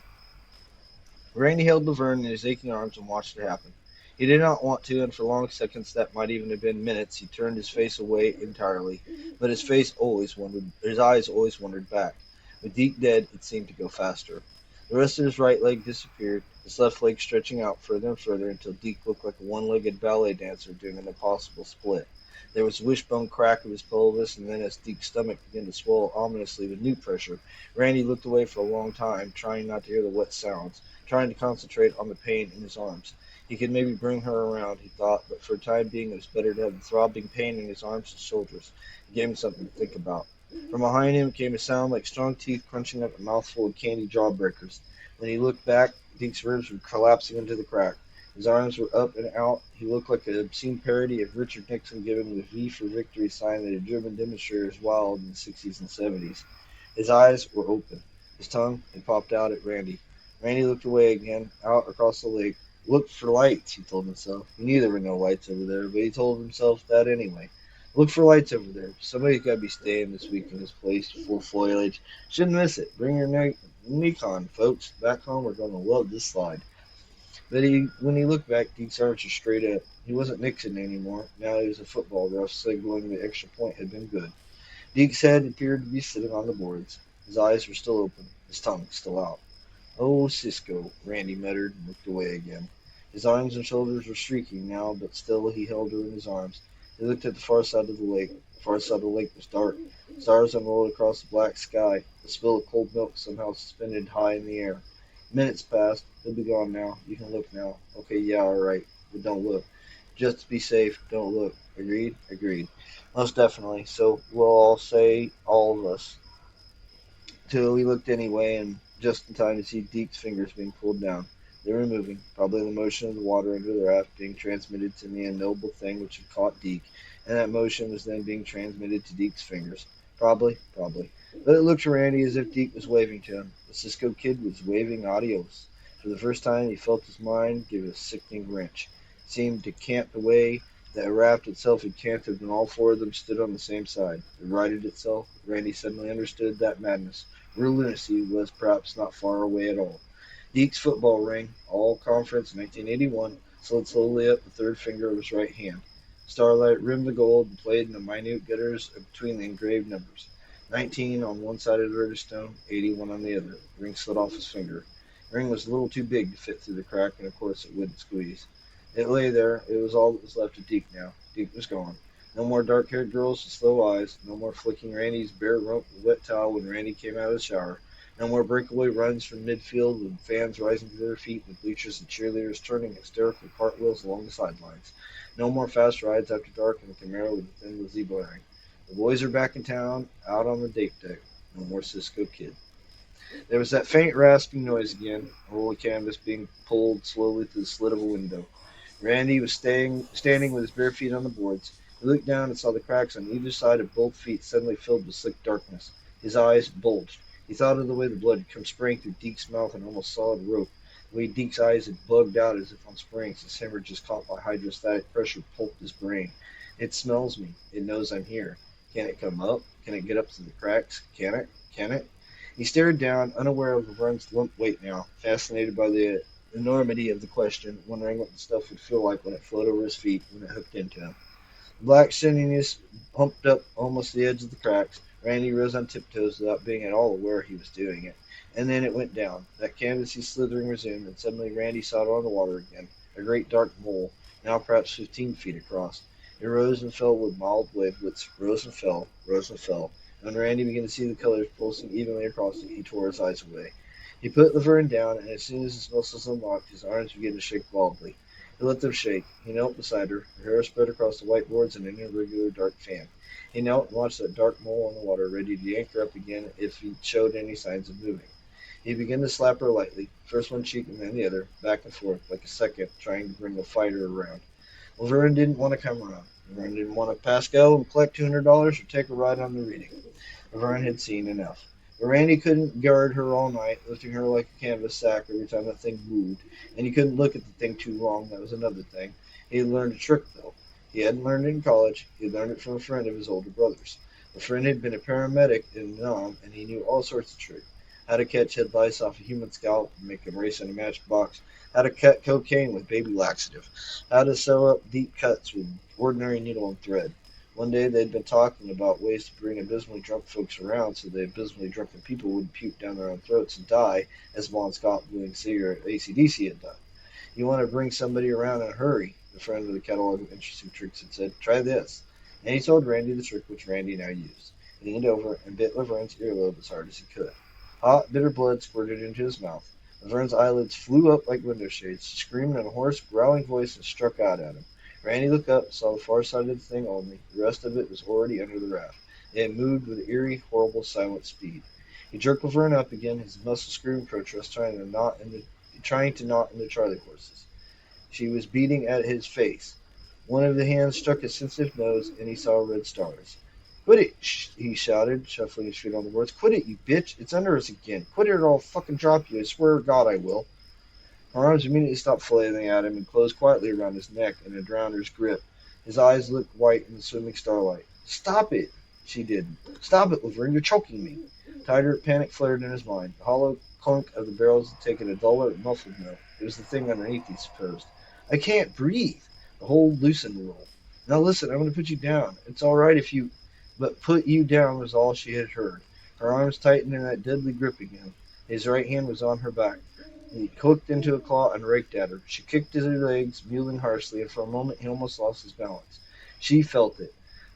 Randy held Laverne in his aching arms and watched it happen. He did not want to, and for long seconds, that might even have been minutes, he turned his face away entirely. But his eyes always wandered back. With Deke dead, it seemed to go faster. The rest of his right leg disappeared, his left leg stretching out further and further until Deke looked like a one-legged ballet dancer doing an impossible split. There was a wishbone crack of his pelvis, and then as Deke's stomach began to swell ominously with new pressure, Randy looked away for a long time, trying not to hear the wet sounds, trying to concentrate on the pain in his arms. He could maybe bring her around, he thought, but for the time being it was better to have the throbbing pain in his arms and shoulders. It gave him something to think about. From behind him came a sound like strong teeth crunching up a mouthful of candy jawbreakers. When he looked back, Deke's ribs were collapsing into the crack. His arms were up and out. He looked like an obscene parody of Richard Nixon giving the V for Victory sign that had driven demonstrators wild in the 60s and 70s. His eyes were open. His tongue had popped out at Randy. Randy looked away again, out across the lake. Look for lights, he told himself. He knew there were no lights over there, but he told himself that anyway. Look for lights over there. Somebody's got to be staying this week in this place full of foliage. Shouldn't miss it. Bring your Nikon, folks. Back home, we're going to love this slide. But when he looked back, Deke's arms were straight up. He wasn't Nixon anymore. Now he was a football ref signaling the extra point had been good. Deke's head appeared to be sitting on the boards. His eyes were still open, his tongue still out. "Oh, Cisco," Randy muttered and looked away again. His arms and shoulders were streaking now, but still he held her in his arms. He looked at the far side of the lake. The far side of the lake was dark. Stars unrolled across the black sky. A spill of cold milk somehow suspended high in the air. Minutes passed. He'll be gone now. You can look now. Okay, yeah, all right. But don't look. Just to be safe, don't look. Agreed? Agreed. Most definitely. So we'll all say, all of us. Till he looked anyway, and just in time to see Deke's fingers being pulled down. They were moving, probably the motion of the water under the raft being transmitted to the unknowable thing which had caught Deke, and that motion was then being transmitted to Deke's fingers. Probably. But it looked to Randy as if Deke was waving to him. The Cisco Kid was waving adios. For the first time he felt his mind give a sickening wrench. It seemed to cant the way the raft itself had canted when all four of them stood on the same side. It righted itself. Randy suddenly understood that madness. Real lunacy was perhaps not far away at all. Deke's football ring, all conference 1981, slid slowly up the third finger of his right hand. Starlight rimmed the gold and played in the minute gutters between the engraved numbers. 19 on one side of the Riverstone, 81 on the other. The ring slid off his finger. The ring was a little too big to fit through the crack, and of course it wouldn't squeeze. It lay there. It was all that was left of Deke now. Deke was gone. No more dark-haired girls with slow eyes. No more flicking Randy's bare rump with wet towel when Randy came out of the shower. No more breakaway runs from midfield with fans rising to their feet and bleachers and cheerleaders turning hysterical cartwheels along the sidelines. No more fast rides after dark in the Camaro with the thin Lizzie blaring. The boys are back in town, out on the date deck. No more Cisco Kid. There was that faint rasping noise again, a roll of canvas being pulled slowly through the slit of a window. Randy was standing with his bare feet on the boards. He looked down and saw the cracks on either side of both feet suddenly filled with slick darkness. His eyes bulged. He thought of the way the blood had come spraying through Deke's mouth and almost solid rope, the way Deke's eyes had bugged out as if on springs, his hemorrhages caught by hydrostatic pressure pulped his brain. It smells me. It knows I'm here. Can it come up? Can it get up through the cracks? Can it? Can it? He stared down, unaware of Lavern's limp weight now, fascinated by the enormity of the question, wondering what the stuff would feel like when it flowed over his feet, when it hooked into him. The black shininess humped up almost the edge of the cracks. Randy rose on tiptoes without being at all aware he was doing it. And then it went down. That canvasy slithering resumed, and suddenly Randy saw it on the water again, a great dark mole, now perhaps 15 feet across. It rose and fell with mild wavelets, rose and fell, rose and fell. And when Randy began to see the colors pulsing evenly across it, he tore his eyes away. He put Laverne down, and as soon as his muscles unlocked, his arms began to shake wildly. He let them shake. He knelt beside her, her hair spread across the whiteboards in an irregular dark fan. He knelt and watched that dark mole on the water, ready to yank her up again if he showed any signs of moving. He began to slap her lightly, first one cheek and then the other, back and forth, like a second, trying to bring the fighter around. Laverne didn't want to come around. Laverne didn't want to pass go and collect $200 or take a ride on the reading. Laverne had seen enough. But Randy couldn't guard her all night, lifting her like a canvas sack every time that thing moved, and he couldn't look at the thing too long. That was another thing. He had learned a trick, though. He hadn't learned it in college. He had learned it from a friend of his older brother's. The friend had been a paramedic in Nam, and he knew all sorts of tricks. How to catch head lice off a human scalp and make them race in a matchbox. How to cut cocaine with baby laxative. How to sew up deep cuts with ordinary needle and thread. One day they'd been talking about ways to bring abysmally drunk folks around so the abysmally drunken people wouldn't puke down their own throats and die, as Bon Scott blowing cigarette AC/DC had done. You want to bring somebody around in a hurry, the friend with the catalog of interesting tricks had said. Try this. And he told Randy the trick which Randy now used. He leaned over and bit Laverne's earlobe as hard as he could. Hot, bitter blood squirted into his mouth. Laverne's eyelids flew up like window shades. She screamed in a hoarse, growling voice and struck out at him. Randy looked up, saw the far side of the thing only. The rest of it was already under the raft. It had moved with eerie, horrible, silent speed. He jerked Laverne up again, his muscles screaming protest, trying to knot in the Charlie horses. She was beating at his face. One of the hands struck his sensitive nose, and he saw red stars. Quit it, he shouted, shuffling his feet on the boards. Quit it, you bitch. It's under us again. Quit it or I'll fucking drop you. I swear to God I will. Her arms immediately stopped flailing at him and closed quietly around his neck in a drowner's grip. His eyes looked white in the swimming starlight. Stop it! She didn't. Stop it, Laverne. You're choking me. Tighter panic flared in his mind. The hollow clunk of the barrels had taken a duller, muffled note. It was the thing underneath, he supposed. I can't breathe. The hold loosened a little. Now listen, I'm going to put you down. It's all right if you... But put you down was all she had heard. Her arms tightened in that deadly grip again. His right hand was on her back. He hooked into a claw and raked at her. She kicked at her legs, mewling harshly, and for a moment he almost lost his balance. She felt it.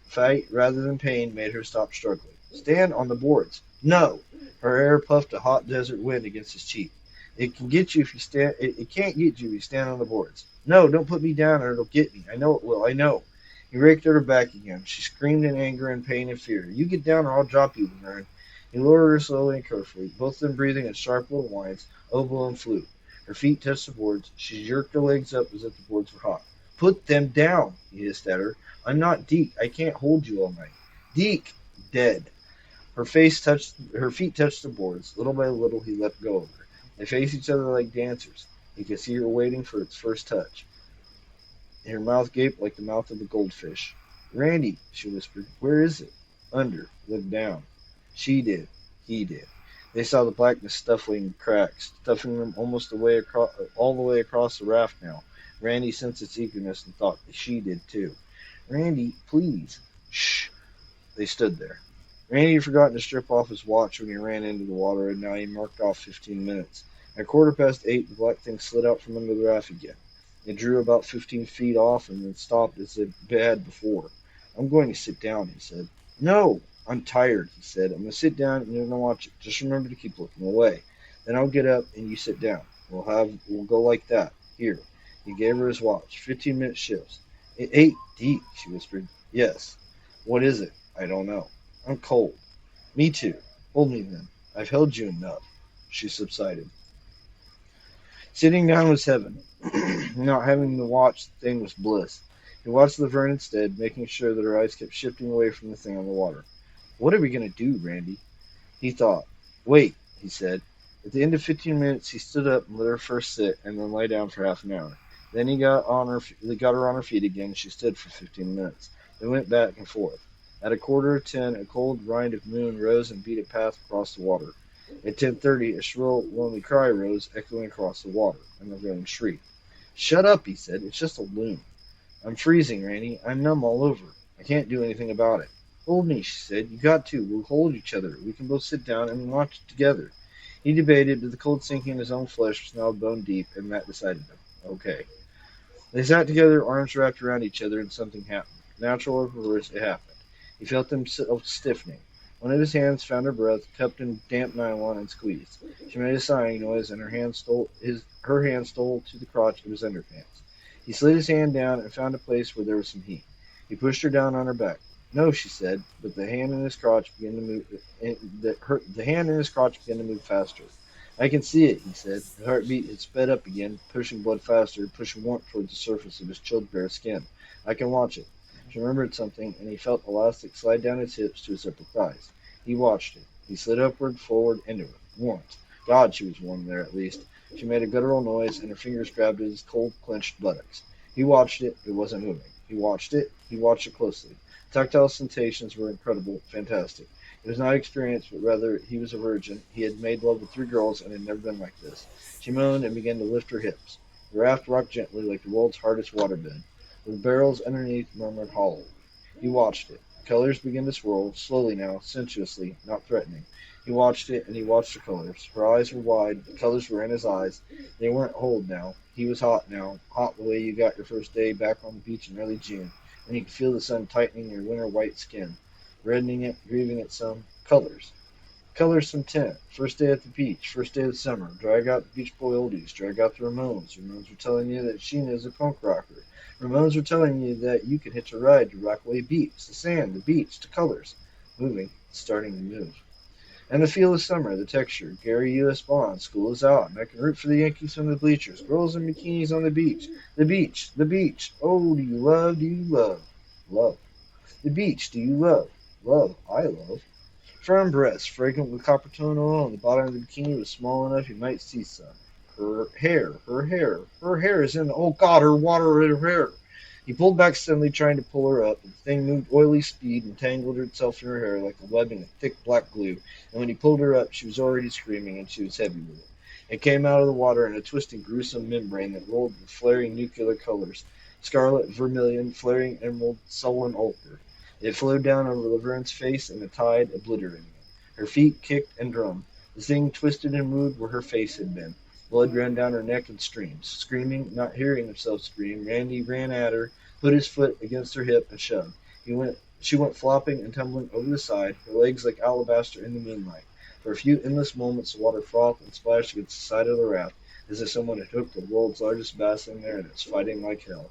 Fight, rather than pain, made her stop struggling. Stand on the boards. No! Her hair puffed a hot desert wind against his cheek. It can get you if you stand. It can't get you if you stand on the boards. No, don't put me down or it'll get me. I know it will. I know. He raked at her back again. She screamed in anger and pain and fear. You get down or I'll drop you, Laverne. He lowered her slowly and carefully, both of them breathing in sharp little whines, oboe and flute. Her feet touched the boards. She jerked her legs up as if the boards were hot. Put them down, he hissed at her. I'm not Deke. I can't hold you all night. Deke! Dead. Her feet touched the boards. Little by little he let go of her. They faced each other like dancers. He could see her waiting for its first touch. Her mouth gaped like the mouth of a goldfish. Randy, she whispered, where is it? Under. Look down. She did. He did. They saw the blackness stuffing cracks, stuffing them almost all the way across the raft now. Randy sensed its eagerness and thought that she did too. Randy, please. Shh. They stood there. Randy had forgotten to strip off his watch when he ran into the water, and now he marked off 15 minutes. At 8:15, the black thing slid out from under the raft again. It drew about 15 feet off and then stopped as it had before. I'm going to sit down, he said. No! I'm tired, he said. I'm going to sit down and you're going to watch it. Just remember to keep looking away. Then I'll get up and you sit down. We'll go like that. Here. He gave her his watch. 15-minute shifts. 8 deep, she whispered. Yes. What is it? I don't know. I'm cold. Me too. Hold me then. I've held you enough. She subsided. Sitting down was heaven. Not having to watch the thing was bliss. He watched the Vern instead, making sure that her eyes kept shifting away from the thing on the water. What are we going to do, Randy? He thought. Wait, he said. At the end of 15 minutes, he stood up and let her first sit, and then lay down for half an hour. Then he got her on her feet again. She stood for 15 minutes. They went back and forth. At a quarter of 10, a cold rind of moon rose and beat a path across the water. At 10:30, a shrill, lonely cry rose, echoing across the water, and the villain shrieked. Shut up, he said. It's just a loon. I'm freezing, Randy. I'm numb all over. I can't do anything about it. Hold me, she said. You got to. We'll hold each other. We can both sit down and watch it together. He debated, but the cold sinking in his own flesh was now bone deep, and that decided him. Okay. They sat together, arms wrapped around each other, and something happened. Natural or perverse, it happened. He felt himself stiffening. One of his hands found her breath, cupped in damp nylon, and squeezed. She made a sighing noise, and her hand stole to the crotch of his underpants. He slid his hand down and found a place where there was some heat. He pushed her down on her back. No, she said, but the hand in his crotch began to move. The hand in his crotch began to move faster. I can see it, he said. His heartbeat had sped up again, pushing blood faster, pushing warmth towards the surface of his chilled bare skin. I can watch it. She remembered something, and he felt elastic slide down his hips to his upper thighs. He watched it. He slid upward, forward, into her. Warmth. God, she was warm there, at least. She made a guttural noise, and her fingers grabbed at his cold, clenched buttocks. He watched it. It wasn't moving. He watched it. He watched it closely. Tactile sensations were incredible, fantastic. It was not experience, but rather he was a virgin. He had made love with 3 girls and had never been like this. She moaned and began to lift her hips. The raft rocked gently like the world's hardest waterbed. The barrels underneath murmured hollow. He watched it. Colors began to swirl, slowly now, sensuously, not threatening. He watched it, and he watched the colors. Her eyes were wide, the colors were in his eyes. They weren't cold now. He was hot now, hot the way you got your first day back on the beach in early June, and you could feel the sun tightening your winter white skin, reddening it, grieving it some. Colors. Colors from tint. First day at the beach. First day of summer. Drag out the Beach Boy oldies. Drag out the Ramones. Ramones were telling you that Sheena is a punk rocker. Ramones were telling you that you can hitch a ride to Rockaway Beach. The sand, the beach, the colors. Moving. Starting to move. And the feel of summer, the texture. Gary U.S. Bond. School is out, and I can root for the Yankees from the bleachers. Girls in bikinis on the beach. The beach. The beach. Oh, do you love? Do you love? Love. The beach. Do you love? Love. I love. Firm breasts, fragrant with copper tone oil, and the bottom of the bikini was small enough you might see some. Her hair is in. Oh God, her water in her hair. He pulled back suddenly, trying to pull her up, but the thing moved oily speed and tangled itself in her hair like a webbing of thick black glue. And when he pulled her up, she was already screaming, and she was heavy with it. It came out of the water in a twisting, gruesome membrane that rolled with flaring nuclear colors: scarlet, vermilion, flaring emerald, sullen ochre. It flowed down over Laverne's face in a tide, obliterating it. Her feet kicked and drummed. The thing twisted and moved where her face had been. Blood ran down her neck in streams. Screaming, not hearing himself scream, Randy ran at her, put his foot against her hip, and shoved. She went flopping and tumbling over the side, her legs like alabaster in the moonlight. For a few endless moments the water frothed and splashed against the side of the raft, as if someone had hooked the world's largest bass in there and it was fighting like hell.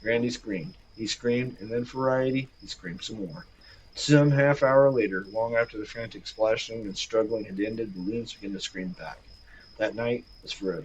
Randy screamed. He screamed, and then for variety, he screamed some more. Some half hour later, long after the frantic splashing and struggling had ended, the loons began to scream back. That night was forever.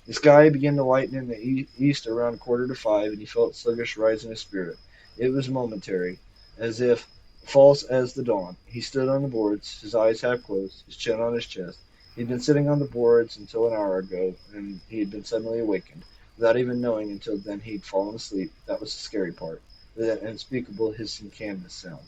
The sky began to lighten in the east around 4:45, and he felt sluggish rise in his spirit. It was momentary, as if false as the dawn. He stood on the boards, his eyes half closed, his chin on his chest. He had been sitting on the boards until an hour ago, and he had been suddenly awakened. Without even knowing until then he'd fallen asleep. That was the scary part, with that unspeakable hissing canvas sound.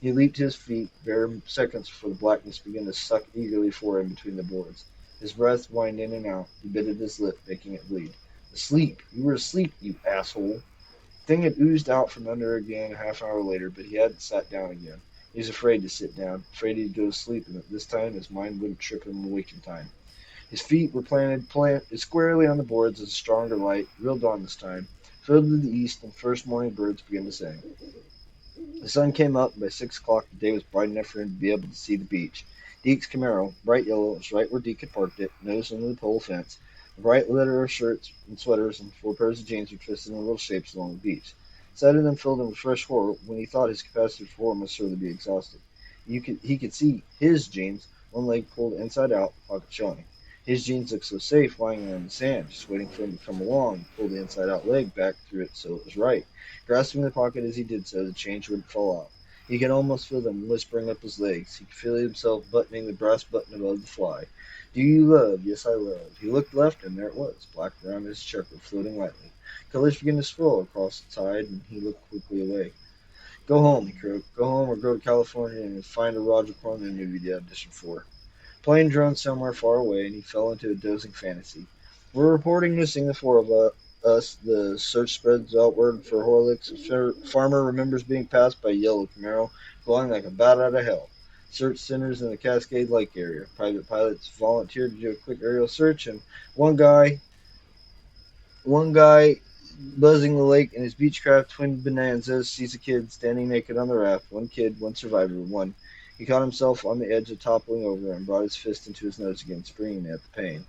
He leaped to his feet, bare seconds before the blackness began to suck eagerly for him between the boards. His breath whined in and out. He bit at his lip, making it bleed. Asleep! You were asleep, you asshole! The thing had oozed out from under again a half hour later, but he hadn't sat down again. He was afraid to sit down, afraid he'd go to sleep, and that this time his mind wouldn't trip him awake in time. His feet were planted squarely on the boards as a stronger light, real dawn this time, filled to the east, and the first morning birds began to sing. The sun came up, and by 6 o'clock the day was bright enough for him to be able to see the beach. Deke's Camaro, bright yellow, was right where Deke had parked it, nose under the pole fence. A bright litter of shirts and sweaters and 4 pairs of jeans were twisted in little shapes along the beach. Sight of them filled him with fresh horror when he thought his capacity for horror must surely be exhausted. He could see his jeans, one leg pulled inside out, pocket showing. His jeans looked so safe lying there in the sand, just waiting for him to come along and pull the inside out leg back through it so it was right. Grasping the pocket as he did so, the change wouldn't fall out. He could almost feel them whispering up his legs. He could feel himself buttoning the brass button above the fly. Do you love? Yes, I love. He looked left, and there it was, black around his checker, floating lightly. Colors began to swirl across the tide, and he looked quickly away. Go home, he croaked. Go home or go to California and find a Roger Corman movie to audition for. Plane droned somewhere far away, and he fell into a dozing fantasy. We're reporting missing the 4 of us. The search spreads outward for Horlicks. A farmer remembers being passed by a yellow Camaro, glowing like a bat out of hell. Search centers in the Cascade Lake area. Private pilots volunteered to do a quick aerial search, and one guy, one guy buzzing the lake in his Beechcraft twin Bonanza sees a kid standing naked on the raft. One kid, one survivor, one. He caught himself on the edge of toppling over and brought his fist into his nose again, screaming at the pain.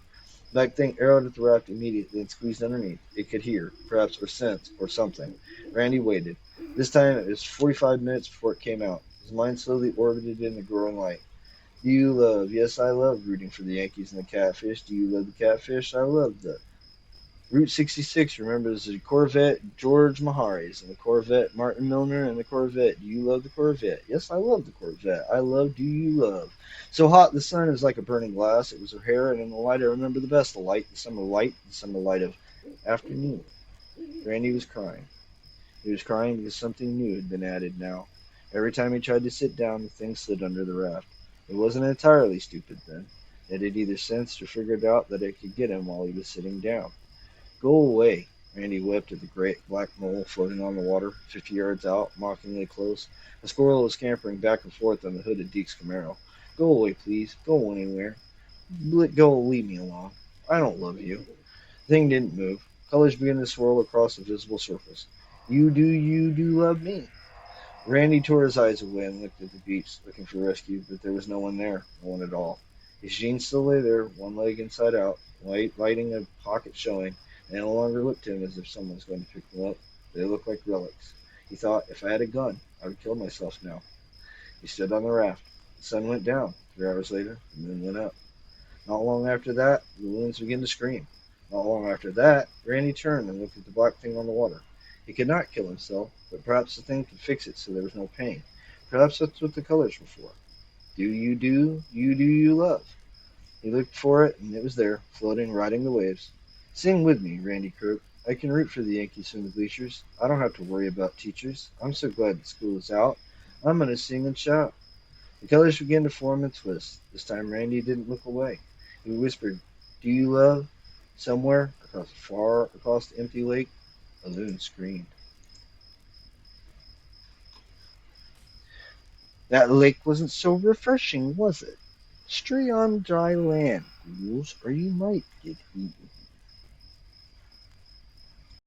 The black thing arrowed at the raft immediately and squeezed underneath. It could hear, perhaps, or sense, or something. Randy waited. This time it was 45 minutes before it came out. His mind slowly orbited in the growing light. Do you love? Yes, I love rooting for the Yankees and the Catfish. Do you love the Catfish? I love the Route 66 remembers the Corvette George Maharis and the Corvette Martin Milner and the Corvette. Do you love the Corvette? Yes, I love the Corvette. I love Do You Love? So hot the sun is like a burning glass. It was her hair, and in the light I remember the best. The light, the summer light of afternoon. Randy was crying. He was crying because something new had been added now. Every time he tried to sit down, the thing slid under the raft. It wasn't entirely stupid then. It had either sensed or figured out that it could get him while he was sitting down. Go away. Randy wept at the great black mole floating on the water, 50 yards out, mockingly close. A squirrel was scampering back and forth on the hood of Deke's Camaro. Go away, please. Go anywhere. Let go. Leave me alone. I don't love you. The thing didn't move. Colors began to swirl across the visible surface. You do love me. Randy tore his eyes away and looked at the beach, looking for rescue, but there was no one there, no one at all. His jeans still lay there, one leg inside out, lighting a pocket showing. They no longer looked to him as if someone was going to pick them up. They looked like relics. He thought, if I had a gun, I would kill myself now. He stood on the raft. The sun went down. 3 hours later, the moon went up. Not long after that, the loons began to scream. Not long after that, Randy turned and looked at the black thing on the water. He could not kill himself, but perhaps the thing could fix it so there was no pain. Perhaps that's what the colors were for. Do you love? He looked for it, and it was there, floating, riding the waves. Sing with me, Randy croaked. I can root for the Yankees from the bleachers. I don't have to worry about teachers. I'm so glad that school is out. I'm going to sing and shout. The colors began to form and twist. This time Randy didn't look away. He whispered, Do you love? Somewhere, far across the empty lake, a loon screamed. That lake wasn't so refreshing, was it? Stray on dry land, ghouls, or you might get eaten.